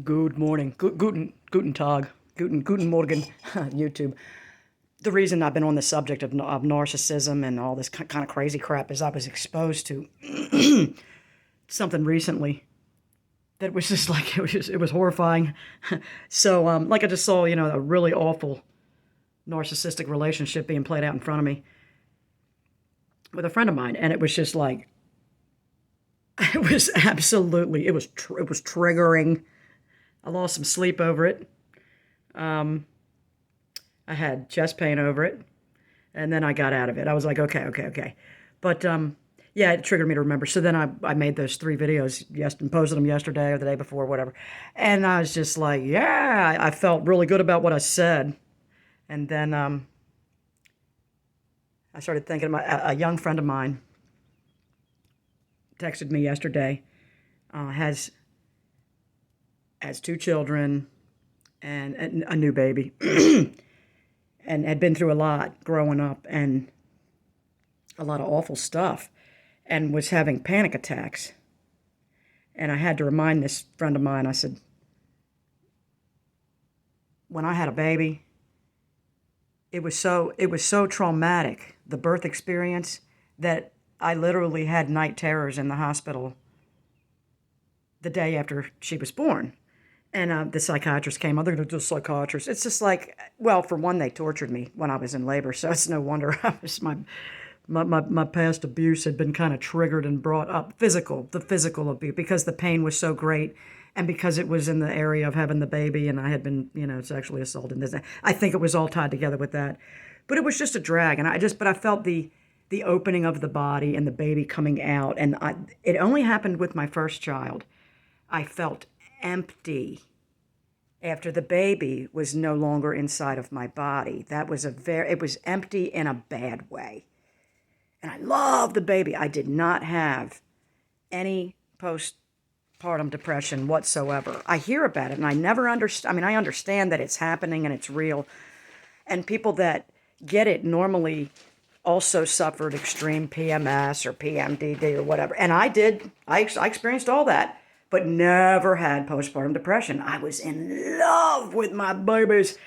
Good morning. Guten Tag. Guten Morgen, YouTube. The reason I've been on the subject of narcissism and all this kind of crazy crap is I was exposed to something recently that was just like, it was horrifying. So, like I just saw, a really awful narcissistic relationship being played out in front of me with a friend of mine. And it was just like, it was triggering. I lost some sleep over it. I had chest pain over it, and then I got out of it. I was like, okay. But yeah, it triggered me to remember. So then I made those 3 videos, and posted them yesterday or the day before, whatever. And I was just like, yeah, I felt really good about what I said. And then I started thinking about a young friend of mine texted me yesterday. Has 2 children and a new baby, and had been through a lot growing up and a lot of awful stuff, and was having panic attacks. And I had to remind this friend of mine, I said, when I had a baby, it was so traumatic, the birth experience, that I literally had night terrors in the hospital the day after she was born. And the psychiatrist came. I think they're just psychiatrists. It's just like, well, for one, they tortured me when I was in labor, so it's no wonder my past abuse had been kind of triggered and brought up. The physical abuse, because the pain was so great, and because it was in the area of having the baby, and I had been, sexually assaulted. I think it was all tied together with that. But it was just a drag, and but I felt the opening of the body and the baby coming out, and it only happened with my first child. I felt empty after the baby was no longer inside of my body. It was empty in a bad way. And I love the baby. I did not have any postpartum depression whatsoever. I hear about it and I never understand. I mean, I understand that it's happening and it's real. And people that get it normally also suffered extreme PMS or PMDD or whatever. And I did. I experienced all that, but never had postpartum depression. I was in love with my babies.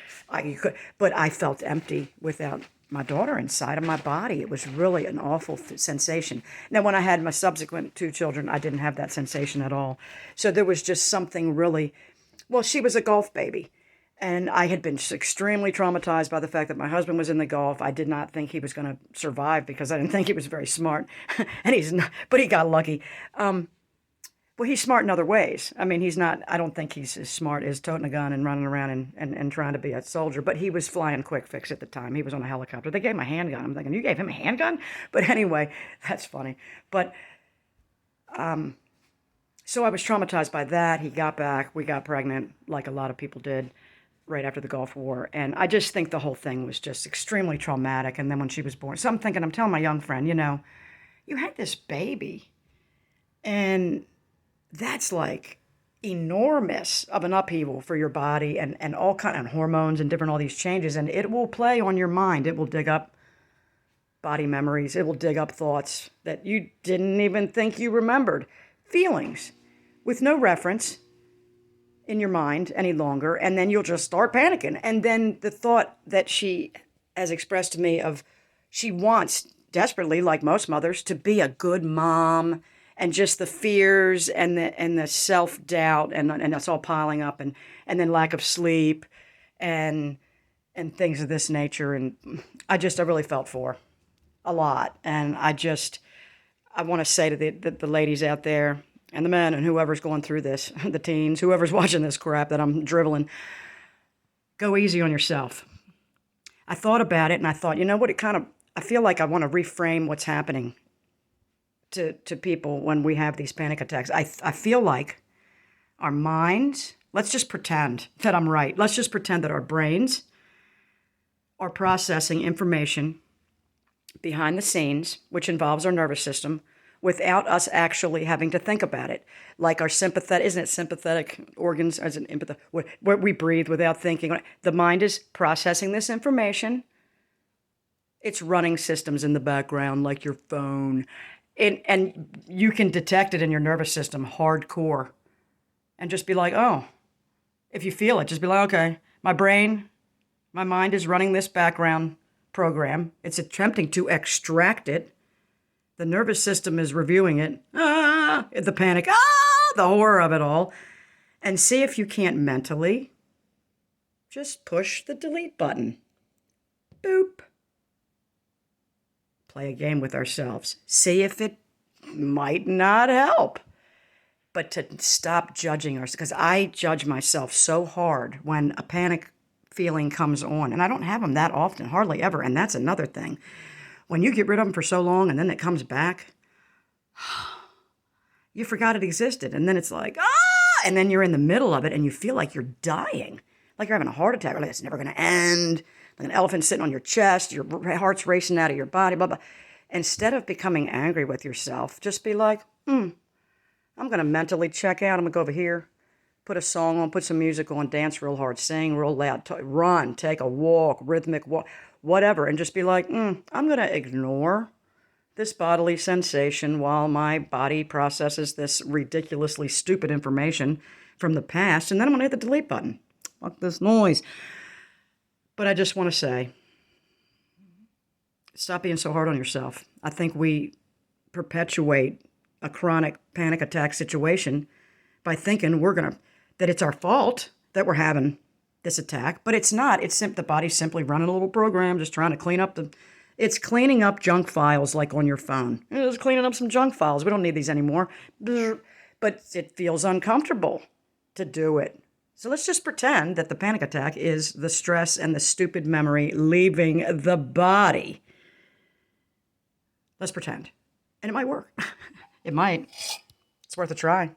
But I felt empty without my daughter inside of my body. It was really an awful sensation. Now, when I had my subsequent 2 children, I didn't have that sensation at all. So there was just something really, well, she was a golf baby. And I had been extremely traumatized by the fact that my husband was in the golf. I did not think he was going to survive because I didn't think he was very smart. And he's not, but he got lucky. Well, he's smart in other ways. I mean, I don't think he's as smart as toting a gun and running around and trying to be a soldier, but he was flying quick fix at the time. He was on a helicopter. They gave him a handgun. I'm thinking, you gave him a handgun? But anyway, that's funny. But, so I was traumatized by that. He got back. We got pregnant, like a lot of people did, right after the Gulf War. And I just think the whole thing was just extremely traumatic. And then when she was born, so I'm telling my young friend, you had this baby, and that's like enormous of an upheaval for your body, and all kind of hormones and different all these changes, and it will play on your mind. It will dig up body memories. It will dig up thoughts that you didn't even think you remembered, feelings with no reference in your mind any longer, and then you'll just start panicking. And then the thought that she has expressed to me of, she wants desperately, like most mothers, to be a good mom, and just the fears and the self-doubt and it's all piling up, and then lack of sleep and things of this nature. And I really felt for her a lot. And I want to say to the ladies out there, and the men, and whoever's going through this, the teens, whoever's watching this crap that I'm driveling, go easy on yourself. I thought about it, and I thought, what, I feel like I want to reframe what's happening to people when we have these panic attacks. I feel like our minds, let's just pretend that I'm right. Let's just pretend that our brains are processing information behind the scenes, which involves our nervous system, without us actually having to think about it. Like our sympathetic organs, as an empath, where we breathe without thinking. The mind is processing this information. It's running systems in the background, like your phone. And you can detect it in your nervous system hardcore and just be like, oh, If you feel it, just be like, okay, my mind is running this background program. It's attempting to extract it. The nervous system is reviewing it. The panic, the horror of it all. And see if you can't mentally just push the delete button. Boop. Play a game with ourselves. See if it might not help. But to stop judging ourselves, because I judge myself so hard when a panic feeling comes on. And I don't have them that often, hardly ever. And that's another thing. When you get rid of them for so long and then it comes back, you forgot it existed. And then it's like, and then you're in the middle of it and you feel like you're dying, like you're having a heart attack, or like it's never going to end, like an elephant sitting on your chest, your heart's racing out of your body, blah, blah. Instead of becoming angry with yourself, just be like, I'm going to mentally check out. I'm going to go over here, put a song on, put some music on, dance real hard, sing real loud, run, take a walk, rhythmic walk, whatever, and just be like, I'm going to ignore this bodily sensation while my body processes this ridiculously stupid information from the past, and then I'm going to hit the delete button. Fuck this noise. But I just want to say, stop being so hard on yourself. I think we perpetuate a chronic panic attack situation by thinking that it's our fault that we're having this attack, but it's not. It's the body's simply running a little program, just trying to clean up it's cleaning up junk files like on your phone. It's cleaning up some junk files. We don't need these anymore. But it feels uncomfortable to do it. So let's just pretend that the panic attack is the stress and the stupid memory leaving the body. Let's pretend. And it might work. It might. It's worth a try.